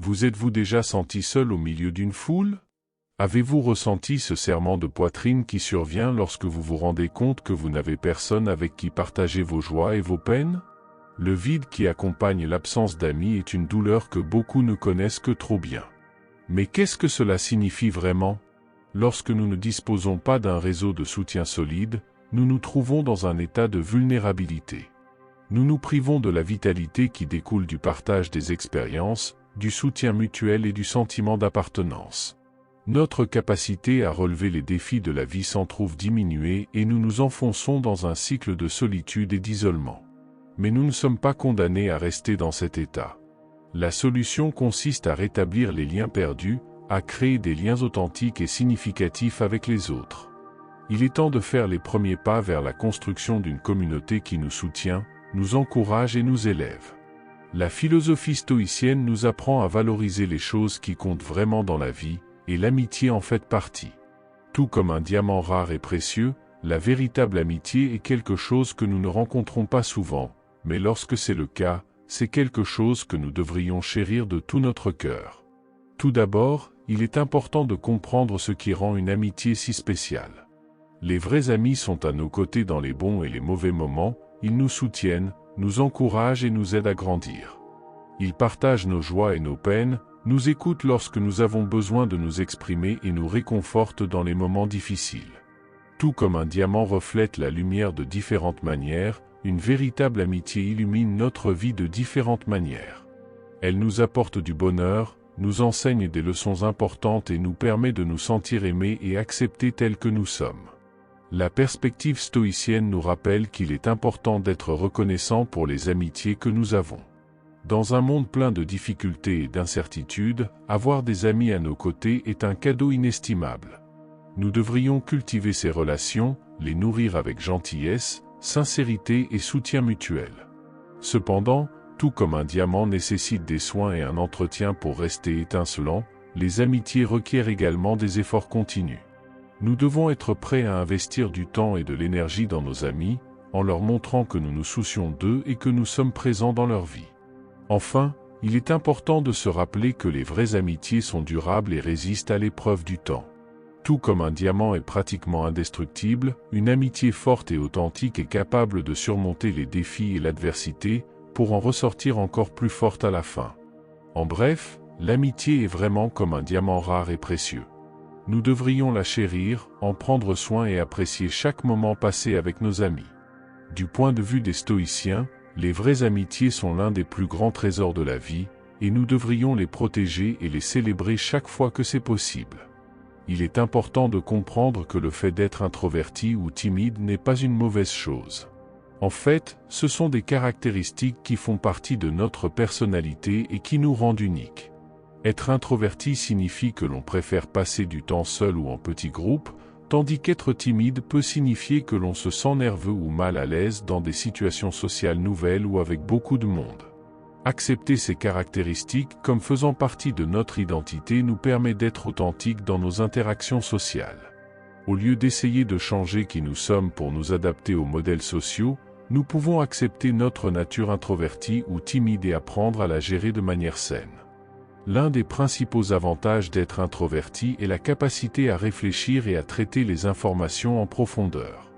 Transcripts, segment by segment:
Vous êtes-vous déjà senti seul au milieu d'une foule? Avez-vous ressenti ce serrement de poitrine qui survient lorsque vous vous rendez compte que vous n'avez personne avec qui partager vos joies et vos peines? Le vide qui accompagne l'absence d'amis est une douleur que beaucoup ne connaissent que trop bien. Mais qu'est-ce que cela signifie vraiment? Lorsque nous ne disposons pas d'un réseau de soutien solide, nous nous trouvons dans un état de vulnérabilité. Nous nous privons de la vitalité qui découle du partage des expériences, du soutien mutuel et du sentiment d'appartenance. Notre capacité à relever les défis de la vie s'en trouve diminuée et nous nous enfonçons dans un cycle de solitude et d'isolement. Mais nous ne sommes pas condamnés à rester dans cet état. La solution consiste à rétablir les liens perdus, à créer des liens authentiques et significatifs avec les autres. Il est temps de faire les premiers pas vers la construction d'une communauté qui nous soutient, nous encourage et nous élève. La philosophie stoïcienne nous apprend à valoriser les choses qui comptent vraiment dans la vie, et l'amitié en fait partie. Tout comme un diamant rare et précieux, la véritable amitié est quelque chose que nous ne rencontrons pas souvent, mais lorsque c'est le cas, c'est quelque chose que nous devrions chérir de tout notre cœur. Tout d'abord, il est important de comprendre ce qui rend une amitié si spéciale. Les vrais amis sont à nos côtés dans les bons et les mauvais moments, ils nous soutiennent, nous encouragent et nous aident à grandir. Ils partagent nos joies et nos peines, nous écoutent lorsque nous avons besoin de nous exprimer et nous réconfortent dans les moments difficiles. Tout comme un diamant reflète la lumière de différentes manières, une véritable amitié illumine notre vie de différentes manières. Elle nous apporte du bonheur, nous enseigne des leçons importantes et nous permet de nous sentir aimés et acceptés tels que nous sommes. La perspective stoïcienne nous rappelle qu'il est important d'être reconnaissant pour les amitiés que nous avons. Dans un monde plein de difficultés et d'incertitudes, avoir des amis à nos côtés est un cadeau inestimable. Nous devrions cultiver ces relations, les nourrir avec gentillesse, sincérité et soutien mutuel. Cependant, tout comme un diamant nécessite des soins et un entretien pour rester étincelant, les amitiés requièrent également des efforts continus. Nous devons être prêts à investir du temps et de l'énergie dans nos amis, en leur montrant que nous nous soucions d'eux et que nous sommes présents dans leur vie. Enfin, il est important de se rappeler que les vraies amitiés sont durables et résistent à l'épreuve du temps. Tout comme un diamant est pratiquement indestructible, une amitié forte et authentique est capable de surmonter les défis et l'adversité, pour en ressortir encore plus forte à la fin. En bref, l'amitié est vraiment comme un diamant rare et précieux. Nous devrions la chérir, en prendre soin et apprécier chaque moment passé avec nos amis. Du point de vue des stoïciens, les vraies amitiés sont l'un des plus grands trésors de la vie, et nous devrions les protéger et les célébrer chaque fois que c'est possible. Il est important de comprendre que le fait d'être introverti ou timide n'est pas une mauvaise chose. En fait, ce sont des caractéristiques qui font partie de notre personnalité et qui nous rendent uniques. Être introverti signifie que l'on préfère passer du temps seul ou en petit groupe, tandis qu'être timide peut signifier que l'on se sent nerveux ou mal à l'aise dans des situations sociales nouvelles ou avec beaucoup de monde. Accepter ces caractéristiques comme faisant partie de notre identité nous permet d'être authentiques dans nos interactions sociales. Au lieu d'essayer de changer qui nous sommes pour nous adapter aux modèles sociaux, nous pouvons accepter notre nature introvertie ou timide et apprendre à la gérer de manière saine. L'un des principaux avantages d'être introverti est la capacité à réfléchir et à traiter les informations en profondeur.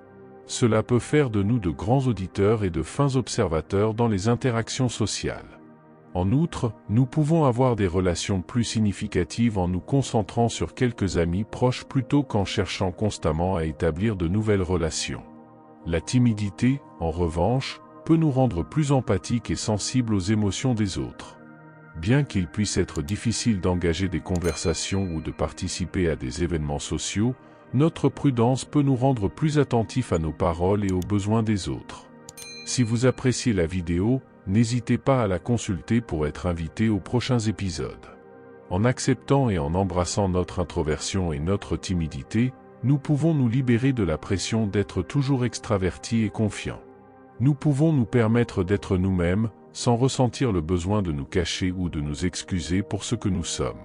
Cela peut faire de nous de grands auditeurs et de fins observateurs dans les interactions sociales. En outre, nous pouvons avoir des relations plus significatives en nous concentrant sur quelques amis proches plutôt qu'en cherchant constamment à établir de nouvelles relations. La timidité, en revanche, peut nous rendre plus empathiques et sensibles aux émotions des autres. Bien qu'il puisse être difficile d'engager des conversations ou de participer à des événements sociaux, notre prudence peut nous rendre plus attentifs à nos paroles et aux besoins des autres. Si vous appréciez la vidéo, n'hésitez pas à la consulter pour être invité aux prochains épisodes. En acceptant et en embrassant notre introversion et notre timidité, nous pouvons nous libérer de la pression d'être toujours extravertis et confiants. Nous pouvons nous permettre d'être nous-mêmes, sans ressentir le besoin de nous cacher ou de nous excuser pour ce que nous sommes.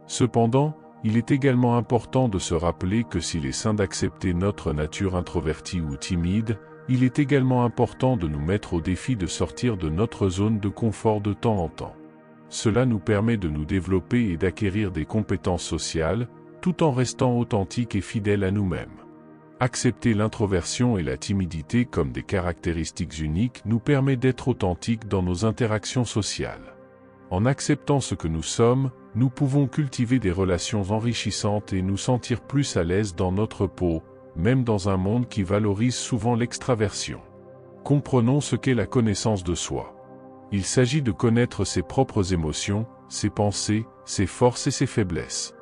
Cependant, il est également important de se rappeler que s'il est sain d'accepter notre nature introvertie ou timide, il est également important de nous mettre au défi de sortir de notre zone de confort de temps en temps. Cela nous permet de nous développer et d'acquérir des compétences sociales, tout en restant authentiques et fidèles à nous-mêmes. Accepter l'introversion et la timidité comme des caractéristiques uniques nous permet d'être authentiques dans nos interactions sociales. En acceptant ce que nous sommes, nous pouvons cultiver des relations enrichissantes et nous sentir plus à l'aise dans notre peau, même dans un monde qui valorise souvent l'extraversion. Comprenons ce qu'est la connaissance de soi. Il s'agit de connaître ses propres émotions, ses pensées, ses forces et ses faiblesses.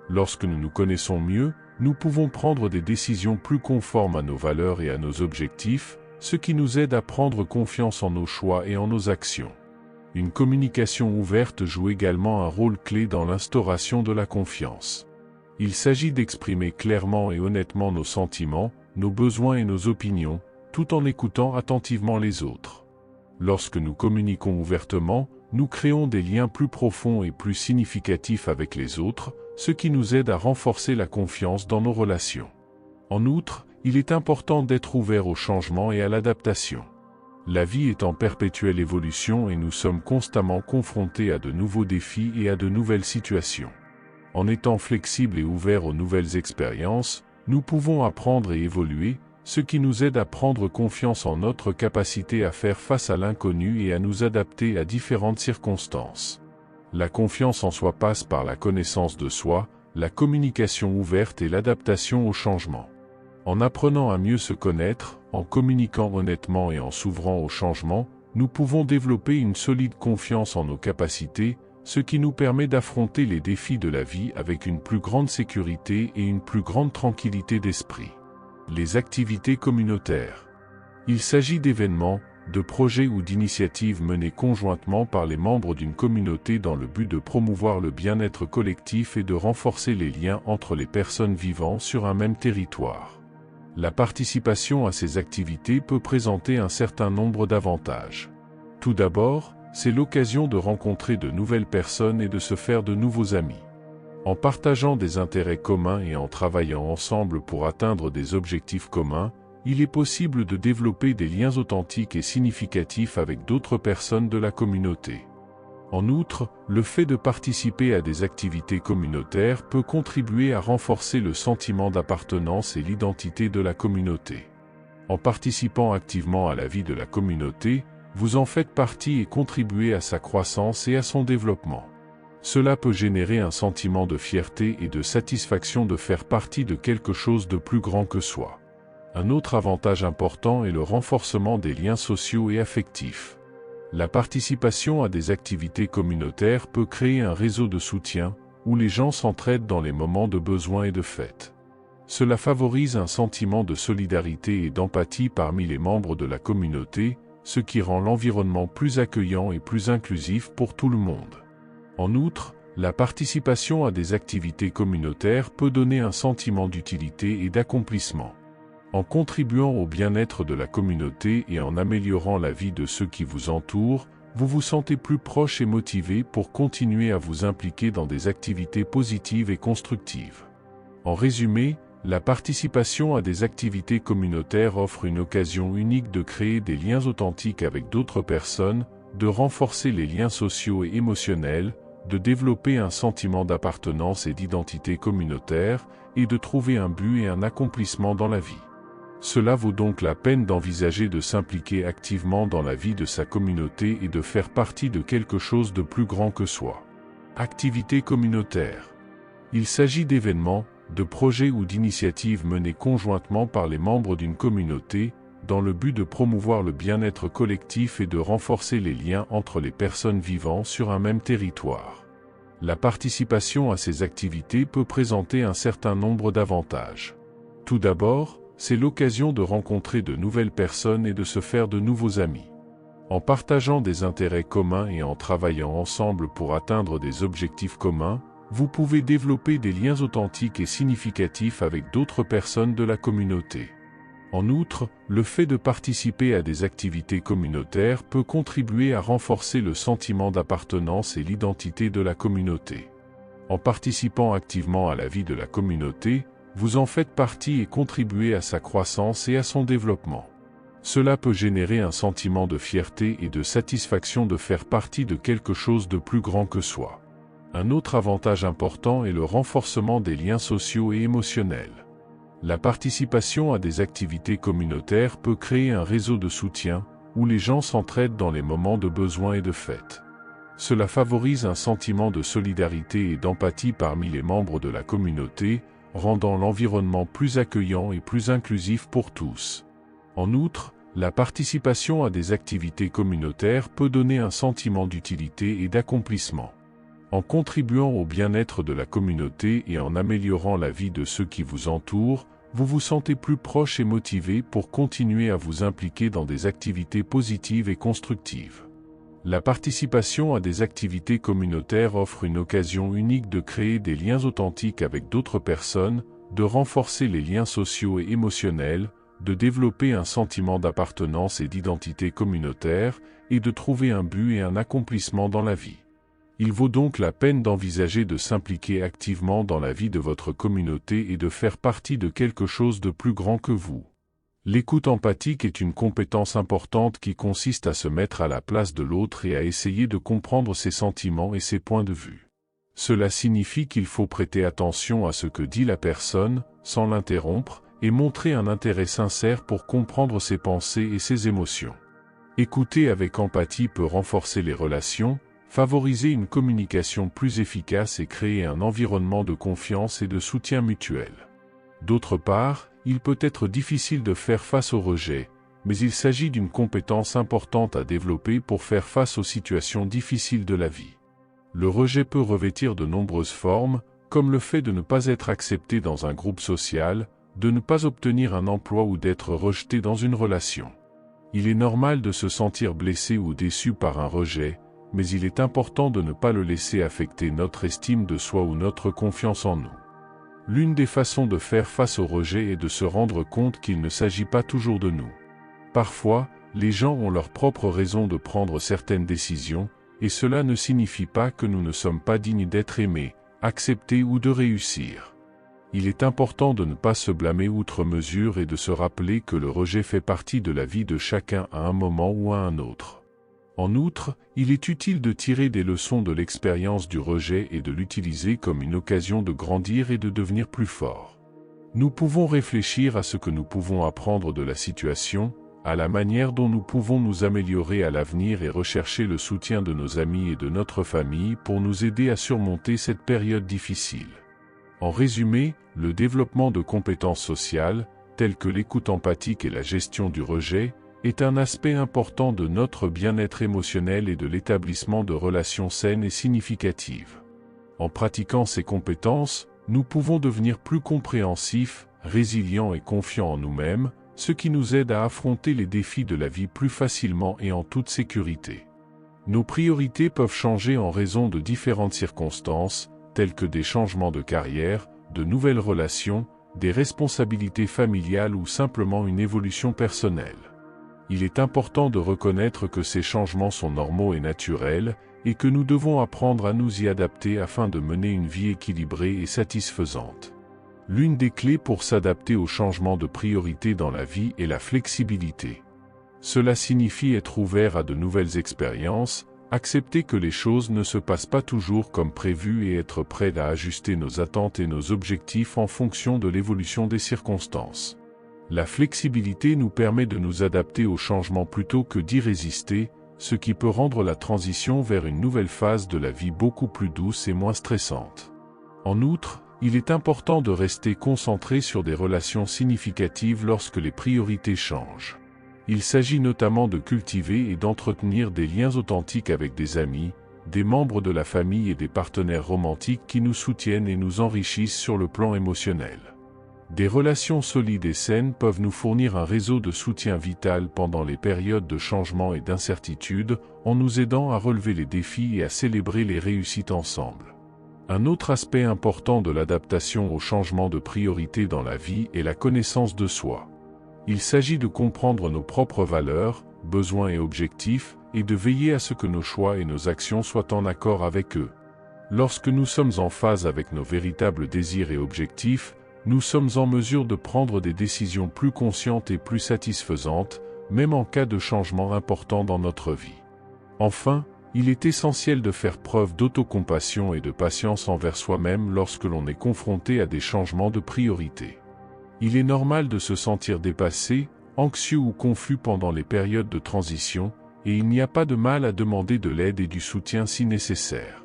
Lorsque nous nous connaissons mieux, nous pouvons prendre des décisions plus conformes à nos valeurs et à nos objectifs, ce qui nous aide à prendre confiance en nos choix et en nos actions. Une communication ouverte joue également un rôle clé dans l'instauration de la confiance. Il s'agit d'exprimer clairement et honnêtement nos sentiments, nos besoins et nos opinions, tout en écoutant attentivement les autres. Lorsque nous communiquons ouvertement, nous créons des liens plus profonds et plus significatifs avec les autres, ce qui nous aide à renforcer la confiance dans nos relations. En outre, il est important d'être ouvert au changement et à l'adaptation. La vie est en perpétuelle évolution et nous sommes constamment confrontés à de nouveaux défis et à de nouvelles situations. En étant flexibles et ouverts aux nouvelles expériences, nous pouvons apprendre et évoluer, ce qui nous aide à prendre confiance en notre capacité à faire face à l'inconnu et à nous adapter à différentes circonstances. La confiance en soi passe par la connaissance de soi, la communication ouverte et l'adaptation au changement. En apprenant à mieux se connaître, en communiquant honnêtement et en s'ouvrant au changement, nous pouvons développer une solide confiance en nos capacités, ce qui nous permet d'affronter les défis de la vie avec une plus grande sécurité et une plus grande tranquillité d'esprit. Les activités communautaires. Il s'agit d'événements, de projets ou d'initiatives menées conjointement par les membres d'une communauté dans le but de promouvoir le bien-être collectif et de renforcer les liens entre les personnes vivant sur un même territoire. La participation à ces activités peut présenter un certain nombre d'avantages. Tout d'abord, c'est l'occasion de rencontrer de nouvelles personnes et de se faire de nouveaux amis. En partageant des intérêts communs et en travaillant ensemble pour atteindre des objectifs communs, il est possible de développer des liens authentiques et significatifs avec d'autres personnes de la communauté. En outre, le fait de participer à des activités communautaires peut contribuer à renforcer le sentiment d'appartenance et l'identité de la communauté. En participant activement à la vie de la communauté, vous en faites partie et contribuez à sa croissance et à son développement. Cela peut générer un sentiment de fierté et de satisfaction de faire partie de quelque chose de plus grand que soi. Un autre avantage important est le renforcement des liens sociaux et affectifs. La participation à des activités communautaires peut créer un réseau de soutien, où les gens s'entraident dans les moments de besoin et de fête. Cela favorise un sentiment de solidarité et d'empathie parmi les membres de la communauté, ce qui rend l'environnement plus accueillant et plus inclusif pour tout le monde. En outre, la participation à des activités communautaires peut donner un sentiment d'utilité et d'accomplissement. En contribuant au bien-être de la communauté et en améliorant la vie de ceux qui vous entourent, vous vous sentez plus proche et motivé pour continuer à vous impliquer dans des activités positives et constructives. En résumé, la participation à des activités communautaires offre une occasion unique de créer des liens authentiques avec d'autres personnes, de renforcer les liens sociaux et émotionnels, de développer un sentiment d'appartenance et d'identité communautaire, et de trouver un but et un accomplissement dans la vie. Cela vaut donc la peine d'envisager de s'impliquer activement dans la vie de sa communauté et de faire partie de quelque chose de plus grand que soi. Activités communautaires. Il s'agit d'événements, de projets ou d'initiatives menées conjointement par les membres d'une communauté, dans le but de promouvoir le bien-être collectif et de renforcer les liens entre les personnes vivant sur un même territoire. La participation à ces activités peut présenter un certain nombre d'avantages. Tout d'abord, c'est l'occasion de rencontrer de nouvelles personnes et de se faire de nouveaux amis. En partageant des intérêts communs et en travaillant ensemble pour atteindre des objectifs communs, vous pouvez développer des liens authentiques et significatifs avec d'autres personnes de la communauté. En outre, le fait de participer à des activités communautaires peut contribuer à renforcer le sentiment d'appartenance et l'identité de la communauté. En participant activement à la vie de la communauté, vous en faites partie et contribuez à sa croissance et à son développement. Cela peut générer un sentiment de fierté et de satisfaction de faire partie de quelque chose de plus grand que soi. Un autre avantage important est le renforcement des liens sociaux et émotionnels. La participation à des activités communautaires peut créer un réseau de soutien, où les gens s'entraident dans les moments de besoin et de fête. Cela favorise un sentiment de solidarité et d'empathie parmi les membres de la communauté, rendant l'environnement plus accueillant et plus inclusif pour tous. En outre, la participation à des activités communautaires peut donner un sentiment d'utilité et d'accomplissement. En contribuant au bien-être de la communauté et en améliorant la vie de ceux qui vous entourent, vous vous sentez plus proche et motivé pour continuer à vous impliquer dans des activités positives et constructives. La participation à des activités communautaires offre une occasion unique de créer des liens authentiques avec d'autres personnes, de renforcer les liens sociaux et émotionnels, de développer un sentiment d'appartenance et d'identité communautaire, et de trouver un but et un accomplissement dans la vie. Il vaut donc la peine d'envisager de s'impliquer activement dans la vie de votre communauté et de faire partie de quelque chose de plus grand que vous. L'écoute empathique est une compétence importante qui consiste à se mettre à la place de l'autre et à essayer de comprendre ses sentiments et ses points de vue. Cela signifie qu'il faut prêter attention à ce que dit la personne, sans l'interrompre, et montrer un intérêt sincère pour comprendre ses pensées et ses émotions. Écouter avec empathie peut renforcer les relations, favoriser une communication plus efficace et créer un environnement de confiance et de soutien mutuel. D'autre part, il peut être difficile de faire face au rejet, mais il s'agit d'une compétence importante à développer pour faire face aux situations difficiles de la vie. Le rejet peut revêtir de nombreuses formes, comme le fait de ne pas être accepté dans un groupe social, de ne pas obtenir un emploi ou d'être rejeté dans une relation. Il est normal de se sentir blessé ou déçu par un rejet, mais il est important de ne pas le laisser affecter notre estime de soi ou notre confiance en nous. L'une des façons de faire face au rejet est de se rendre compte qu'il ne s'agit pas toujours de nous. Parfois, les gens ont leurs propres raisons de prendre certaines décisions, et cela ne signifie pas que nous ne sommes pas dignes d'être aimés, acceptés ou de réussir. Il est important de ne pas se blâmer outre mesure et de se rappeler que le rejet fait partie de la vie de chacun à un moment ou à un autre. En outre, il est utile de tirer des leçons de l'expérience du rejet et de l'utiliser comme une occasion de grandir et de devenir plus fort. Nous pouvons réfléchir à ce que nous pouvons apprendre de la situation, à la manière dont nous pouvons nous améliorer à l'avenir et rechercher le soutien de nos amis et de notre famille pour nous aider à surmonter cette période difficile. En résumé, le développement de compétences sociales, telles que l'écoute empathique et la gestion du rejet, est un aspect important de notre bien-être émotionnel et de l'établissement de relations saines et significatives. En pratiquant ces compétences, nous pouvons devenir plus compréhensifs, résilients et confiants en nous-mêmes, ce qui nous aide à affronter les défis de la vie plus facilement et en toute sécurité. Nos priorités peuvent changer en raison de différentes circonstances, telles que des changements de carrière, de nouvelles relations, des responsabilités familiales ou simplement une évolution personnelle. Il est important de reconnaître que ces changements sont normaux et naturels, et que nous devons apprendre à nous y adapter afin de mener une vie équilibrée et satisfaisante. L'une des clés pour s'adapter aux changements de priorité dans la vie est la flexibilité. Cela signifie être ouvert à de nouvelles expériences, accepter que les choses ne se passent pas toujours comme prévu et être prêt à ajuster nos attentes et nos objectifs en fonction de l'évolution des circonstances. La flexibilité nous permet de nous adapter aux changements plutôt que d'y résister, ce qui peut rendre la transition vers une nouvelle phase de la vie beaucoup plus douce et moins stressante. En outre, il est important de rester concentré sur des relations significatives lorsque les priorités changent. Il s'agit notamment de cultiver et d'entretenir des liens authentiques avec des amis, des membres de la famille et des partenaires romantiques qui nous soutiennent et nous enrichissent sur le plan émotionnel. Des relations solides et saines peuvent nous fournir un réseau de soutien vital pendant les périodes de changement et d'incertitude, en nous aidant à relever les défis et à célébrer les réussites ensemble. Un autre aspect important de l'adaptation au changement de priorité dans la vie est la connaissance de soi. Il s'agit de comprendre nos propres valeurs, besoins et objectifs, et de veiller à ce que nos choix et nos actions soient en accord avec eux. Lorsque nous sommes en phase avec nos véritables désirs et objectifs, nous sommes en mesure de prendre des décisions plus conscientes et plus satisfaisantes, même en cas de changement important dans notre vie. Enfin, il est essentiel de faire preuve d'autocompassion et de patience envers soi-même lorsque l'on est confronté à des changements de priorité. Il est normal de se sentir dépassé, anxieux ou confus pendant les périodes de transition, et il n'y a pas de mal à demander de l'aide et du soutien si nécessaire.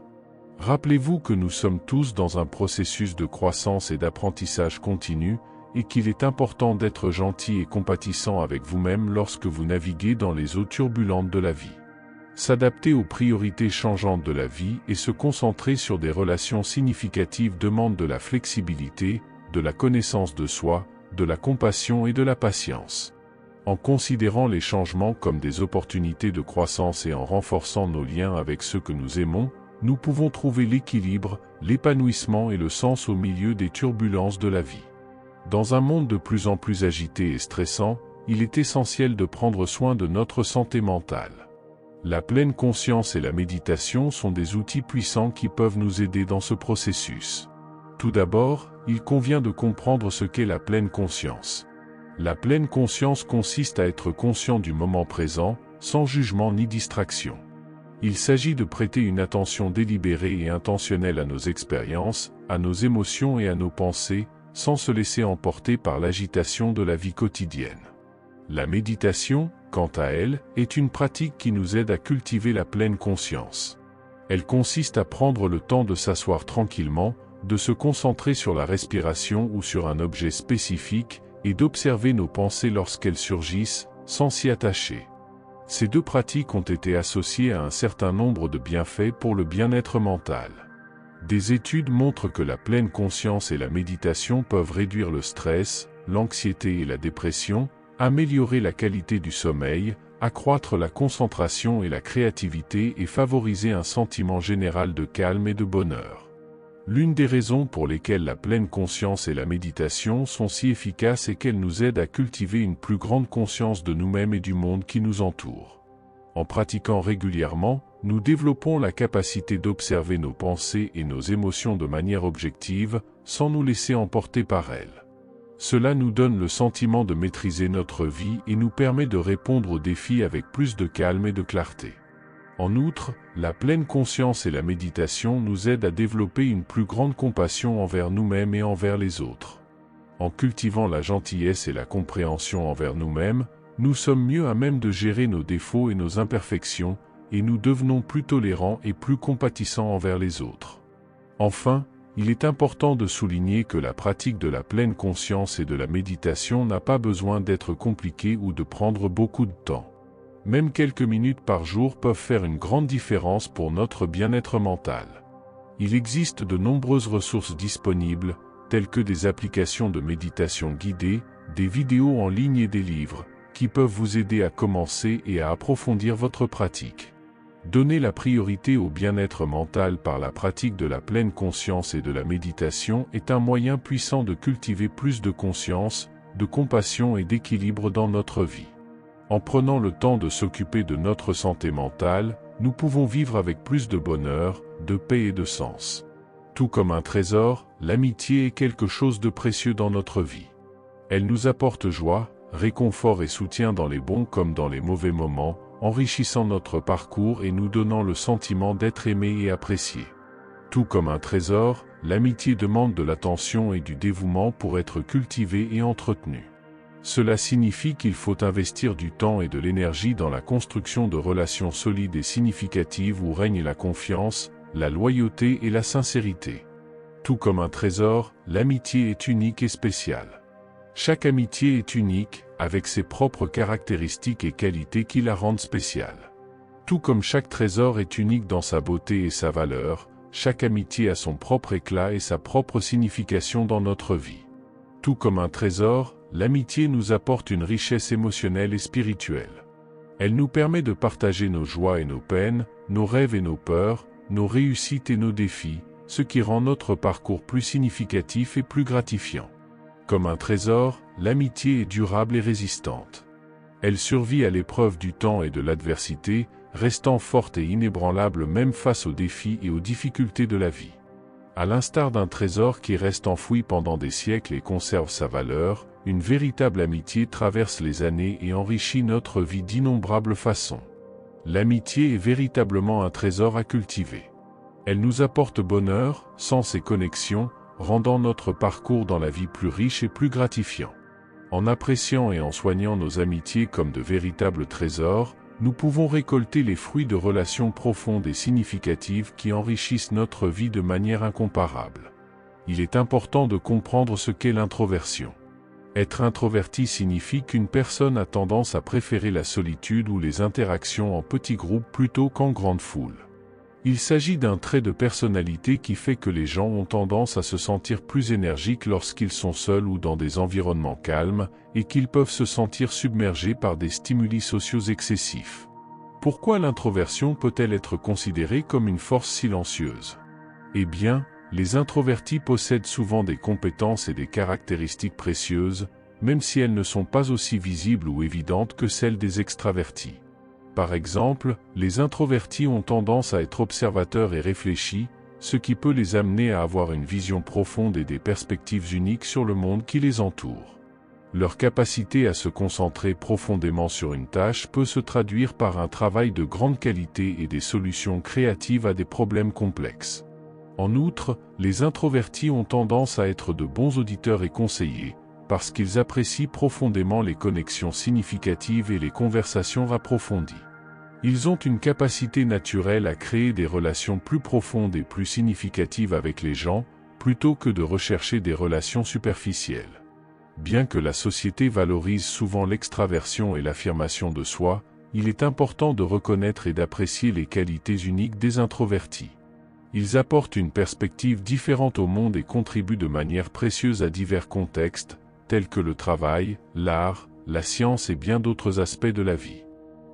Rappelez-vous que nous sommes tous dans un processus de croissance et d'apprentissage continu, et qu'il est important d'être gentil et compatissant avec vous-même lorsque vous naviguez dans les eaux turbulentes de la vie. S'adapter aux priorités changeantes de la vie et se concentrer sur des relations significatives demande de la flexibilité, de la connaissance de soi, de la compassion et de la patience. En considérant les changements comme des opportunités de croissance et en renforçant nos liens avec ceux que nous aimons, nous pouvons trouver l'équilibre, l'épanouissement et le sens au milieu des turbulences de la vie. Dans un monde de plus en plus agité et stressant, il est essentiel de prendre soin de notre santé mentale. La pleine conscience et la méditation sont des outils puissants qui peuvent nous aider dans ce processus. Tout d'abord, il convient de comprendre ce qu'est la pleine conscience. La pleine conscience consiste à être conscient du moment présent, sans jugement ni distraction. Il s'agit de prêter une attention délibérée et intentionnelle à nos expériences, à nos émotions et à nos pensées, sans se laisser emporter par l'agitation de la vie quotidienne. La méditation, quant à elle, est une pratique qui nous aide à cultiver la pleine conscience. Elle consiste à prendre le temps de s'asseoir tranquillement, de se concentrer sur la respiration ou sur un objet spécifique, et d'observer nos pensées lorsqu'elles surgissent, sans s'y attacher. Ces deux pratiques ont été associées à un certain nombre de bienfaits pour le bien-être mental. Des études montrent que la pleine conscience et la méditation peuvent réduire le stress, l'anxiété et la dépression, améliorer la qualité du sommeil, accroître la concentration et la créativité et favoriser un sentiment général de calme et de bonheur. L'une des raisons pour lesquelles la pleine conscience et la méditation sont si efficaces est qu'elles nous aident à cultiver une plus grande conscience de nous-mêmes et du monde qui nous entoure. En pratiquant régulièrement, nous développons la capacité d'observer nos pensées et nos émotions de manière objective, sans nous laisser emporter par elles. Cela nous donne le sentiment de maîtriser notre vie et nous permet de répondre aux défis avec plus de calme et de clarté. En outre, la pleine conscience et la méditation nous aident à développer une plus grande compassion envers nous-mêmes et envers les autres. En cultivant la gentillesse et la compréhension envers nous-mêmes, nous sommes mieux à même de gérer nos défauts et nos imperfections, et nous devenons plus tolérants et plus compatissants envers les autres. Enfin, il est important de souligner que la pratique de la pleine conscience et de la méditation n'a pas besoin d'être compliquée ou de prendre beaucoup de temps. Même quelques minutes par jour peuvent faire une grande différence pour notre bien-être mental. Il existe de nombreuses ressources disponibles, telles que des applications de méditation guidée, des vidéos en ligne et des livres, qui peuvent vous aider à commencer et à approfondir votre pratique. Donner la priorité au bien-être mental par la pratique de la pleine conscience et de la méditation est un moyen puissant de cultiver plus de conscience, de compassion et d'équilibre dans notre vie. En prenant le temps de s'occuper de notre santé mentale, nous pouvons vivre avec plus de bonheur, de paix et de sens. Tout comme un trésor, l'amitié est quelque chose de précieux dans notre vie. Elle nous apporte joie, réconfort et soutien dans les bons comme dans les mauvais moments, enrichissant notre parcours et nous donnant le sentiment d'être aimé et apprécié. Tout comme un trésor, l'amitié demande de l'attention et du dévouement pour être cultivée et entretenue. Cela signifie qu'il faut investir du temps et de l'énergie dans la construction de relations solides et significatives où règne la confiance, la loyauté et la sincérité. Tout comme un trésor, l'amitié est unique et spéciale. Chaque amitié est unique, avec ses propres caractéristiques et qualités qui la rendent spéciale. Tout comme chaque trésor est unique dans sa beauté et sa valeur, chaque amitié a son propre éclat et sa propre signification dans notre vie. Tout comme un trésor, l'amitié nous apporte une richesse émotionnelle et spirituelle. Elle nous permet de partager nos joies et nos peines, nos rêves et nos peurs, nos réussites et nos défis, ce qui rend notre parcours plus significatif et plus gratifiant. Comme un trésor, l'amitié est durable et résistante. Elle survit à l'épreuve du temps et de l'adversité, restant forte et inébranlable même face aux défis et aux difficultés de la vie. À l'instar d'un trésor qui reste enfoui pendant des siècles et conserve sa valeur, une véritable amitié traverse les années et enrichit notre vie d'innombrables façons. L'amitié est véritablement un trésor à cultiver. Elle nous apporte bonheur, sens et connexion, rendant notre parcours dans la vie plus riche et plus gratifiant. En appréciant et en soignant nos amitiés comme de véritables trésors, nous pouvons récolter les fruits de relations profondes et significatives qui enrichissent notre vie de manière incomparable. Il est important de comprendre ce qu'est l'introversion. Être introverti signifie qu'une personne a tendance à préférer la solitude ou les interactions en petits groupes plutôt qu'en grande foule. Il s'agit d'un trait de personnalité qui fait que les gens ont tendance à se sentir plus énergiques lorsqu'ils sont seuls ou dans des environnements calmes, et qu'ils peuvent se sentir submergés par des stimuli sociaux excessifs. Pourquoi l'introversion peut-elle être considérée comme une force silencieuse? Eh bien, les introvertis possèdent souvent des compétences et des caractéristiques précieuses, même si elles ne sont pas aussi visibles ou évidentes que celles des extravertis. Par exemple, les introvertis ont tendance à être observateurs et réfléchis, ce qui peut les amener à avoir une vision profonde et des perspectives uniques sur le monde qui les entoure. Leur capacité à se concentrer profondément sur une tâche peut se traduire par un travail de grande qualité et des solutions créatives à des problèmes complexes. En outre, les introvertis ont tendance à être de bons auditeurs et conseillers, parce qu'ils apprécient profondément les connexions significatives et les conversations approfondies. Ils ont une capacité naturelle à créer des relations plus profondes et plus significatives avec les gens, plutôt que de rechercher des relations superficielles. Bien que la société valorise souvent l'extraversion et l'affirmation de soi, il est important de reconnaître et d'apprécier les qualités uniques des introvertis. Ils apportent une perspective différente au monde et contribuent de manière précieuse à divers contextes, tels que le travail, l'art, la science et bien d'autres aspects de la vie.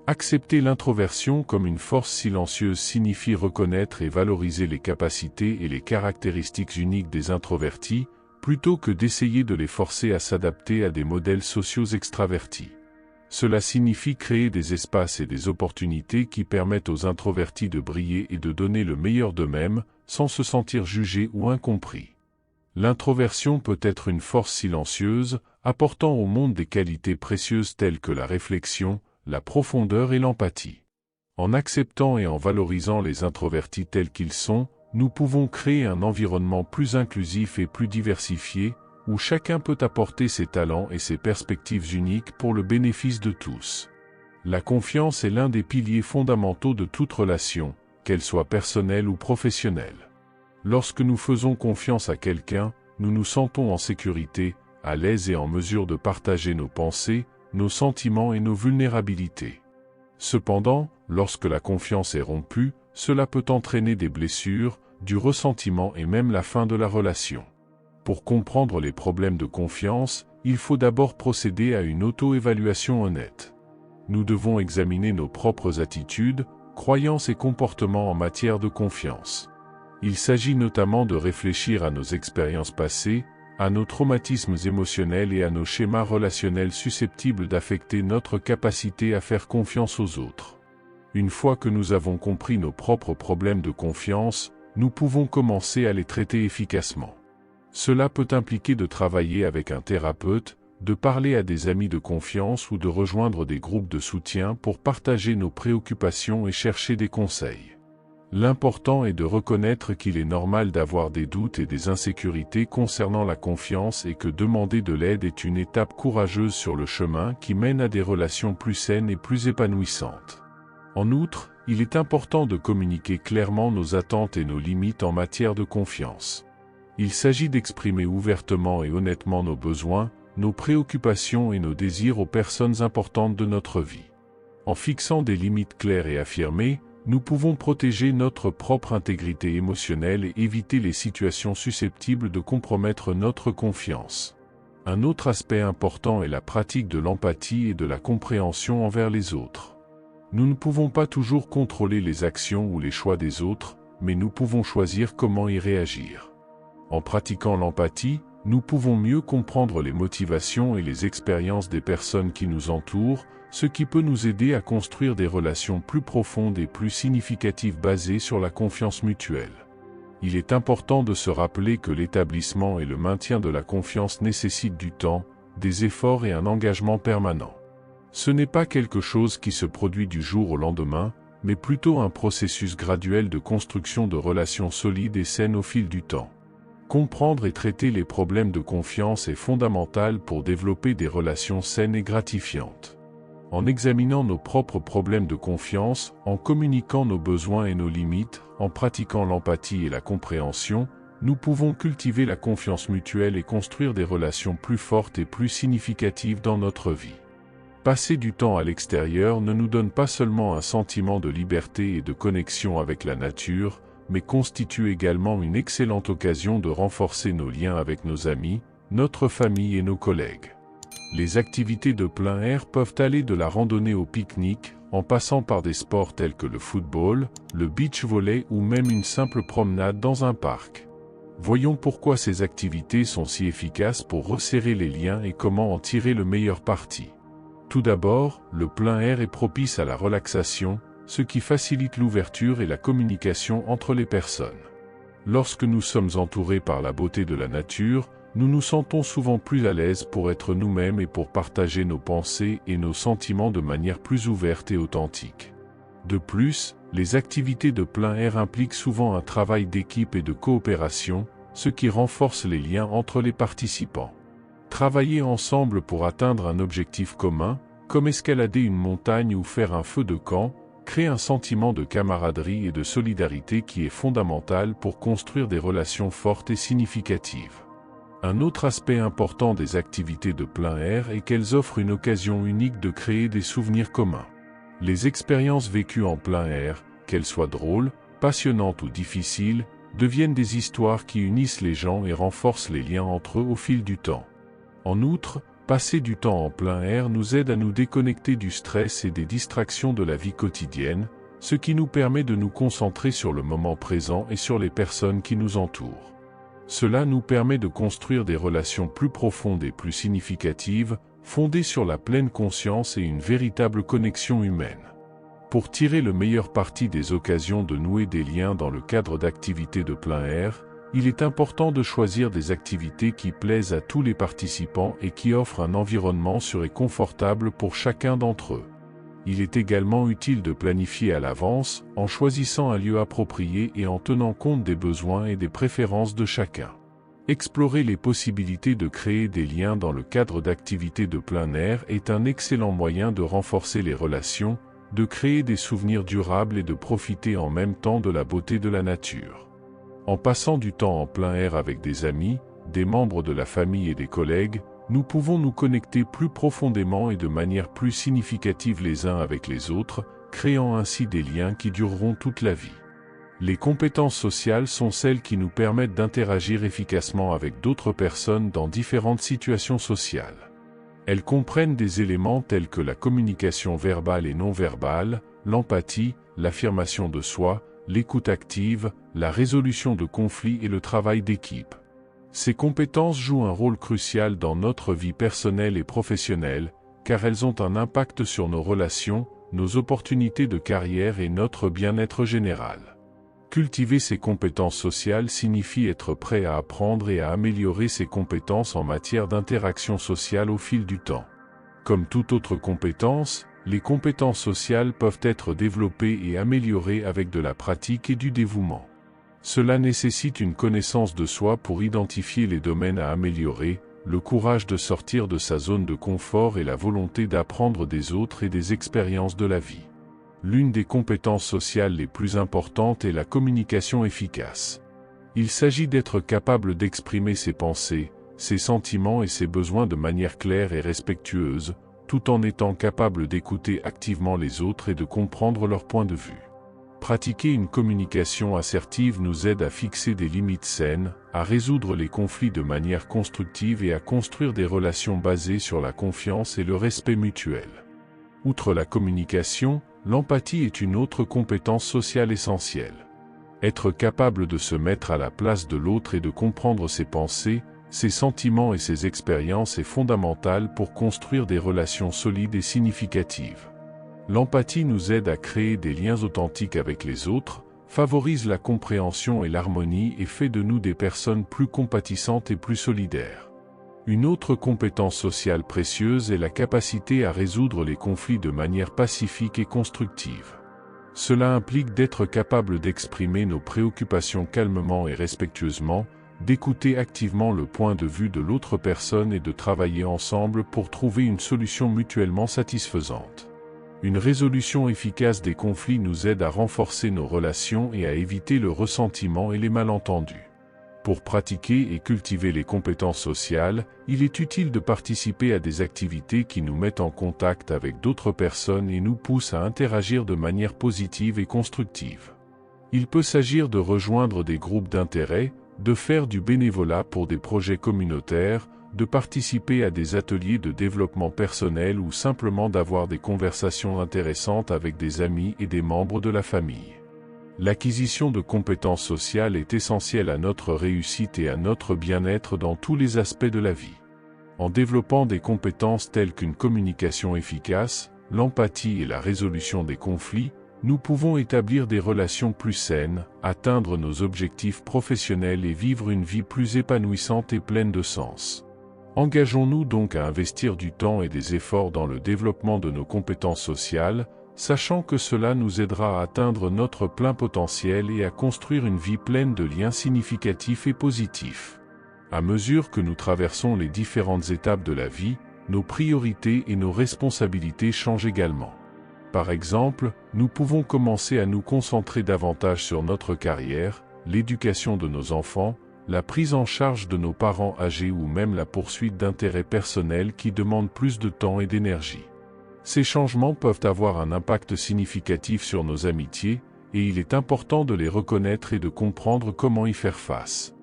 Accepter l'introversion comme une force silencieuse signifie reconnaître et valoriser les capacités et les caractéristiques uniques des introvertis, plutôt que d'essayer de les forcer à s'adapter à des modèles sociaux extravertis. Cela signifie créer des espaces et des opportunités qui permettent aux introvertis de briller et de donner le meilleur d'eux-mêmes, sans se sentir jugés ou incompris. L'introversion peut être une force silencieuse, apportant au monde des qualités précieuses telles que la réflexion, la profondeur et l'empathie. En acceptant et en valorisant les introvertis tels qu'ils sont, nous pouvons créer un environnement plus inclusif et plus diversifié, où chacun peut apporter ses talents et ses perspectives uniques pour le bénéfice de tous. La confiance est l'un des piliers fondamentaux de toute relation, qu'elle soit personnelle ou professionnelle. Lorsque nous faisons confiance à quelqu'un, nous nous sentons en sécurité, à l'aise et en mesure de partager nos pensées, nos sentiments et nos vulnérabilités. Cependant, lorsque la confiance est rompue, cela peut entraîner des blessures, du ressentiment et même la fin de la relation. Pour comprendre les problèmes de confiance, il faut d'abord procéder à une auto-évaluation honnête. Nous devons examiner nos propres attitudes, croyances et comportements en matière de confiance. Il s'agit notamment de réfléchir à nos expériences passées, à nos traumatismes émotionnels et à nos schémas relationnels susceptibles d'affecter notre capacité à faire confiance aux autres. Une fois que nous avons compris nos propres problèmes de confiance, nous pouvons commencer à les traiter efficacement. Cela peut impliquer de travailler avec un thérapeute, de parler à des amis de confiance ou de rejoindre des groupes de soutien pour partager nos préoccupations et chercher des conseils. L'important est de reconnaître qu'il est normal d'avoir des doutes et des insécurités concernant la confiance et que demander de l'aide est une étape courageuse sur le chemin qui mène à des relations plus saines et plus épanouissantes. En outre, il est important de communiquer clairement nos attentes et nos limites en matière de confiance. Il s'agit d'exprimer ouvertement et honnêtement nos besoins, nos préoccupations et nos désirs aux personnes importantes de notre vie. En fixant des limites claires et affirmées, nous pouvons protéger notre propre intégrité émotionnelle et éviter les situations susceptibles de compromettre notre confiance. Un autre aspect important est la pratique de l'empathie et de la compréhension envers les autres. Nous ne pouvons pas toujours contrôler les actions ou les choix des autres, mais nous pouvons choisir comment y réagir. En pratiquant l'empathie, nous pouvons mieux comprendre les motivations et les expériences des personnes qui nous entourent, ce qui peut nous aider à construire des relations plus profondes et plus significatives basées sur la confiance mutuelle. Il est important de se rappeler que l'établissement et le maintien de la confiance nécessitent du temps, des efforts et un engagement permanent. Ce n'est pas quelque chose qui se produit du jour au lendemain, mais plutôt un processus graduel de construction de relations solides et saines au fil du temps. Comprendre et traiter les problèmes de confiance est fondamental pour développer des relations saines et gratifiantes. En examinant nos propres problèmes de confiance, en communiquant nos besoins et nos limites, en pratiquant l'empathie et la compréhension, nous pouvons cultiver la confiance mutuelle et construire des relations plus fortes et plus significatives dans notre vie. Passer du temps à l'extérieur ne nous donne pas seulement un sentiment de liberté et de connexion avec la nature, mais constitue également une excellente occasion de renforcer nos liens avec nos amis, notre famille et nos collègues. Les activités de plein air peuvent aller de la randonnée au pique-nique, en passant par des sports tels que le football, le beach volley ou même une simple promenade dans un parc. Voyons pourquoi ces activités sont si efficaces pour resserrer les liens et comment en tirer le meilleur parti. Tout d'abord, le plein air est propice à la relaxation, ce qui facilite l'ouverture et la communication entre les personnes. Lorsque nous sommes entourés par la beauté de la nature, nous nous sentons souvent plus à l'aise pour être nous-mêmes et pour partager nos pensées et nos sentiments de manière plus ouverte et authentique. De plus, les activités de plein air impliquent souvent un travail d'équipe et de coopération, ce qui renforce les liens entre les participants. Travailler ensemble pour atteindre un objectif commun, comme escalader une montagne ou faire un feu de camp, crée un sentiment de camaraderie et de solidarité qui est fondamental pour construire des relations fortes et significatives. Un autre aspect important des activités de plein air est qu'elles offrent une occasion unique de créer des souvenirs communs. Les expériences vécues en plein air, qu'elles soient drôles, passionnantes ou difficiles, deviennent des histoires qui unissent les gens et renforcent les liens entre eux au fil du temps. En outre, passer du temps en plein air nous aide à nous déconnecter du stress et des distractions de la vie quotidienne, ce qui nous permet de nous concentrer sur le moment présent et sur les personnes qui nous entourent. Cela nous permet de construire des relations plus profondes et plus significatives, fondées sur la pleine conscience et une véritable connexion humaine. Pour tirer le meilleur parti des occasions de nouer des liens dans le cadre d'activités de plein air, il est important de choisir des activités qui plaisent à tous les participants et qui offrent un environnement sûr et confortable pour chacun d'entre eux. Il est également utile de planifier à l'avance, en choisissant un lieu approprié et en tenant compte des besoins et des préférences de chacun. Explorer les possibilités de créer des liens dans le cadre d'activités de plein air est un excellent moyen de renforcer les relations, de créer des souvenirs durables et de profiter en même temps de la beauté de la nature. En passant du temps en plein air avec des amis, des membres de la famille et des collègues, nous pouvons nous connecter plus profondément et de manière plus significative les uns avec les autres, créant ainsi des liens qui dureront toute la vie. Les compétences sociales sont celles qui nous permettent d'interagir efficacement avec d'autres personnes dans différentes situations sociales. Elles comprennent des éléments tels que la communication verbale et non verbale, l'empathie, l'affirmation de soi, l'écoute active, la résolution de conflits et le travail d'équipe. Ces compétences jouent un rôle crucial dans notre vie personnelle et professionnelle, car elles ont un impact sur nos relations, nos opportunités de carrière et notre bien-être général. Cultiver ces compétences sociales signifie être prêt à apprendre et à améliorer ses compétences en matière d'interaction sociale au fil du temps. Comme toute autre compétence, les compétences sociales peuvent être développées et améliorées avec de la pratique et du dévouement. Cela nécessite une connaissance de soi pour identifier les domaines à améliorer, le courage de sortir de sa zone de confort et la volonté d'apprendre des autres et des expériences de la vie. L'une des compétences sociales les plus importantes est la communication efficace. Il s'agit d'être capable d'exprimer ses pensées, ses sentiments et ses besoins de manière claire et respectueuse, tout en étant capable d'écouter activement les autres et de comprendre leur point de vue. Pratiquer une communication assertive nous aide à fixer des limites saines, à résoudre les conflits de manière constructive et à construire des relations basées sur la confiance et le respect mutuel. Outre la communication, l'empathie est une autre compétence sociale essentielle. Être capable de se mettre à la place de l'autre et de comprendre ses pensées, ses sentiments et ses expériences est fondamental pour construire des relations solides et significatives. L'empathie nous aide à créer des liens authentiques avec les autres, favorise la compréhension et l'harmonie et fait de nous des personnes plus compatissantes et plus solidaires. Une autre compétence sociale précieuse est la capacité à résoudre les conflits de manière pacifique et constructive. Cela implique d'être capable d'exprimer nos préoccupations calmement et respectueusement, d'écouter activement le point de vue de l'autre personne et de travailler ensemble pour trouver une solution mutuellement satisfaisante. Une résolution efficace des conflits nous aide à renforcer nos relations et à éviter le ressentiment et les malentendus. Pour pratiquer et cultiver les compétences sociales, il est utile de participer à des activités qui nous mettent en contact avec d'autres personnes et nous poussent à interagir de manière positive et constructive. Il peut s'agir de rejoindre des groupes d'intérêt, de faire du bénévolat pour des projets communautaires, de participer à des ateliers de développement personnel ou simplement d'avoir des conversations intéressantes avec des amis et des membres de la famille. L'acquisition de compétences sociales est essentielle à notre réussite et à notre bien-être dans tous les aspects de la vie. En développant des compétences telles qu'une communication efficace, l'empathie et la résolution des conflits, nous pouvons établir des relations plus saines, atteindre nos objectifs professionnels et vivre une vie plus épanouissante et pleine de sens. Engageons-nous donc à investir du temps et des efforts dans le développement de nos compétences sociales, sachant que cela nous aidera à atteindre notre plein potentiel et à construire une vie pleine de liens significatifs et positifs. À mesure que nous traversons les différentes étapes de la vie, nos priorités et nos responsabilités changent également. Par exemple, nous pouvons commencer à nous concentrer davantage sur notre carrière, l'éducation de nos enfants, la prise en charge de nos parents âgés ou même la poursuite d'intérêts personnels qui demandent plus de temps et d'énergie. Ces changements peuvent avoir un impact significatif sur nos amitiés, et il est important de les reconnaître et de comprendre comment y faire face.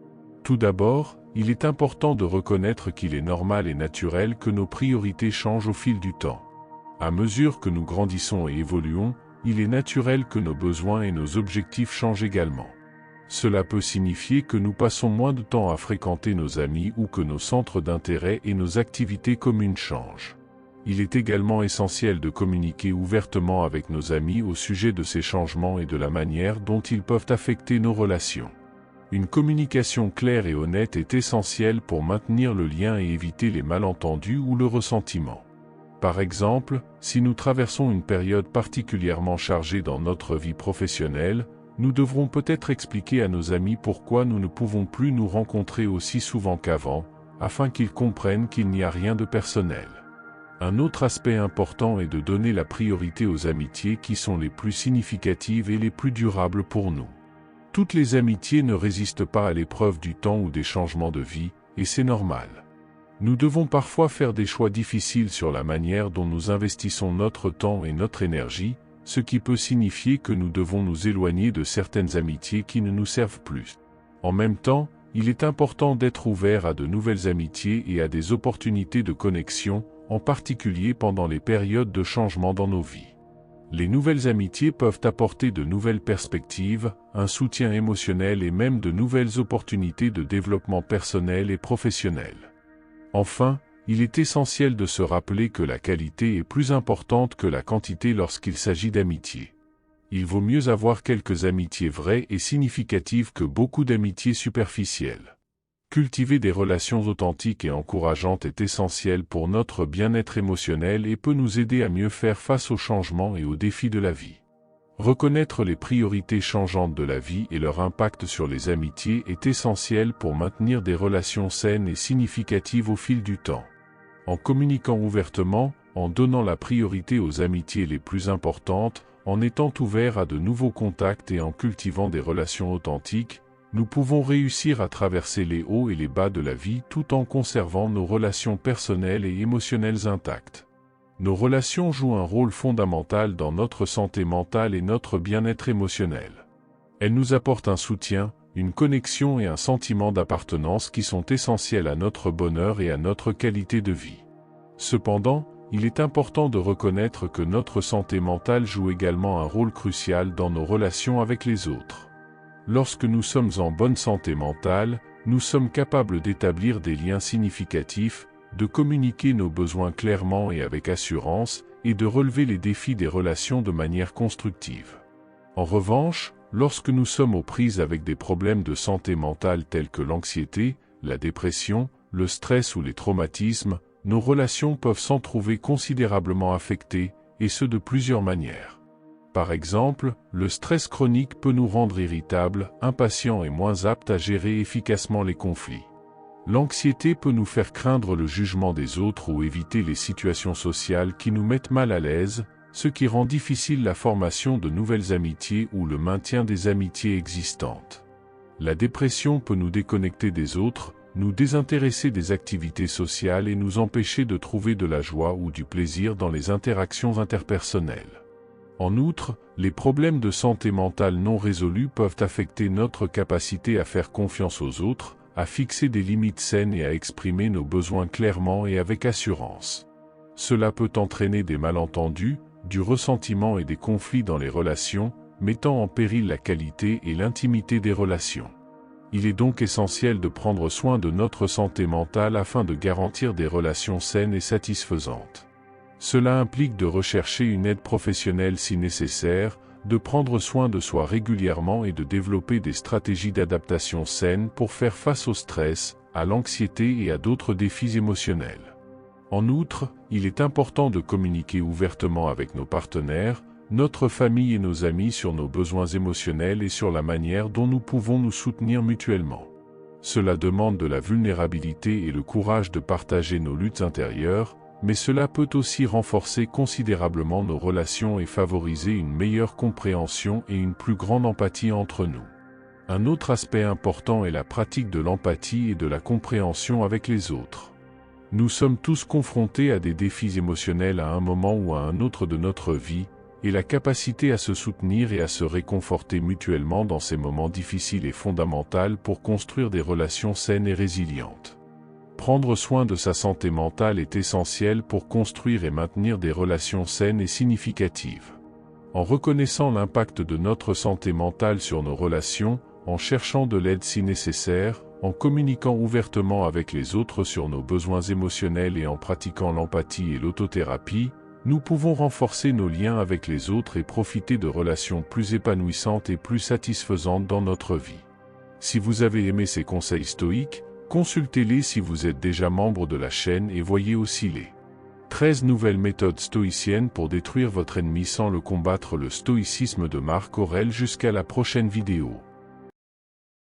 Tout d'abord, il est important de reconnaître qu'il est normal et naturel que nos priorités changent au fil du temps. À mesure que nous grandissons et évoluons, il est naturel que nos besoins et nos objectifs changent également. Cela peut signifier que nous passons moins de temps à fréquenter nos amis ou que nos centres d'intérêt et nos activités communes changent. Il est également essentiel de communiquer ouvertement avec nos amis au sujet de ces changements et de la manière dont ils peuvent affecter nos relations. Une communication claire et honnête est essentielle pour maintenir le lien et éviter les malentendus ou le ressentiment. Par exemple, si nous traversons une période particulièrement chargée dans notre vie professionnelle, nous devrons peut-être expliquer à nos amis pourquoi nous ne pouvons plus nous rencontrer aussi souvent qu'avant, afin qu'ils comprennent qu'il n'y a rien de personnel. Un autre aspect important est de donner la priorité aux amitiés qui sont les plus significatives et les plus durables pour nous. Toutes les amitiés ne résistent pas à l'épreuve du temps ou des changements de vie, et c'est normal. Nous devons parfois faire des choix difficiles sur la manière dont nous investissons notre temps et notre énergie, ce qui peut signifier que nous devons nous éloigner de certaines amitiés qui ne nous servent plus. En même temps, il est important d'être ouvert à de nouvelles amitiés et à des opportunités de connexion, en particulier pendant les périodes de changement dans nos vies. Les nouvelles amitiés peuvent apporter de nouvelles perspectives, un soutien émotionnel et même de nouvelles opportunités de développement personnel et professionnel. Enfin, il est essentiel de se rappeler que la qualité est plus importante que la quantité lorsqu'il s'agit d'amitié. Il vaut mieux avoir quelques amitiés vraies et significatives que beaucoup d'amitiés superficielles. Cultiver des relations authentiques et encourageantes est essentiel pour notre bien-être émotionnel et peut nous aider à mieux faire face aux changements et aux défis de la vie. Reconnaître les priorités changeantes de la vie et leur impact sur les amitiés est essentiel pour maintenir des relations saines et significatives au fil du temps. En communiquant ouvertement, en donnant la priorité aux amitiés les plus importantes, en étant ouvert à de nouveaux contacts et en cultivant des relations authentiques, nous pouvons réussir à traverser les hauts et les bas de la vie tout en conservant nos relations personnelles et émotionnelles intactes. Nos relations jouent un rôle fondamental dans notre santé mentale et notre bien-être émotionnel. Elles nous apportent un soutien, une connexion et un sentiment d'appartenance qui sont essentiels à notre bonheur et à notre qualité de vie. Cependant, il est important de reconnaître que notre santé mentale joue également un rôle crucial dans nos relations avec les autres. Lorsque nous sommes en bonne santé mentale, nous sommes capables d'établir des liens significatifs, de communiquer nos besoins clairement et avec assurance, et de relever les défis des relations de manière constructive. En revanche, lorsque nous sommes aux prises avec des problèmes de santé mentale tels que l'anxiété, la dépression, le stress ou les traumatismes, nos relations peuvent s'en trouver considérablement affectées, et ce de plusieurs manières. Par exemple, le stress chronique peut nous rendre irritables, impatients et moins aptes à gérer efficacement les conflits. L'anxiété peut nous faire craindre le jugement des autres ou éviter les situations sociales qui nous mettent mal à l'aise, ce qui rend difficile la formation de nouvelles amitiés ou le maintien des amitiés existantes. La dépression peut nous déconnecter des autres, nous désintéresser des activités sociales et nous empêcher de trouver de la joie ou du plaisir dans les interactions interpersonnelles. En outre, les problèmes de santé mentale non résolus peuvent affecter notre capacité à faire confiance aux autres, à fixer des limites saines et à exprimer nos besoins clairement et avec assurance. Cela peut entraîner des malentendus, du ressentiment et des conflits dans les relations, mettant en péril la qualité et l'intimité des relations. Il est donc essentiel de prendre soin de notre santé mentale afin de garantir des relations saines et satisfaisantes. Cela implique de rechercher une aide professionnelle si nécessaire, de prendre soin de soi régulièrement et de développer des stratégies d'adaptation saines pour faire face au stress, à l'anxiété et à d'autres défis émotionnels. En outre, il est important de communiquer ouvertement avec nos partenaires, notre famille et nos amis sur nos besoins émotionnels et sur la manière dont nous pouvons nous soutenir mutuellement. Cela demande de la vulnérabilité et le courage de partager nos luttes intérieures, mais cela peut aussi renforcer considérablement nos relations et favoriser une meilleure compréhension et une plus grande empathie entre nous. Un autre aspect important est la pratique de l'empathie et de la compréhension avec les autres. Nous sommes tous confrontés à des défis émotionnels à un moment ou à un autre de notre vie, et la capacité à se soutenir et à se réconforter mutuellement dans ces moments difficiles est fondamentale pour construire des relations saines et résilientes. Prendre soin de sa santé mentale est essentiel pour construire et maintenir des relations saines et significatives. En reconnaissant l'impact de notre santé mentale sur nos relations, en cherchant de l'aide si nécessaire, en communiquant ouvertement avec les autres sur nos besoins émotionnels et en pratiquant l'empathie et l'autothérapie, nous pouvons renforcer nos liens avec les autres et profiter de relations plus épanouissantes et plus satisfaisantes dans notre vie. Si vous avez aimé ces conseils stoïques, consultez-les si vous êtes déjà membre de la chaîne et voyez aussi les 13 nouvelles méthodes stoïciennes pour détruire votre ennemi sans le combattre, le stoïcisme de Marc Aurèle. Jusqu'à la prochaine vidéo.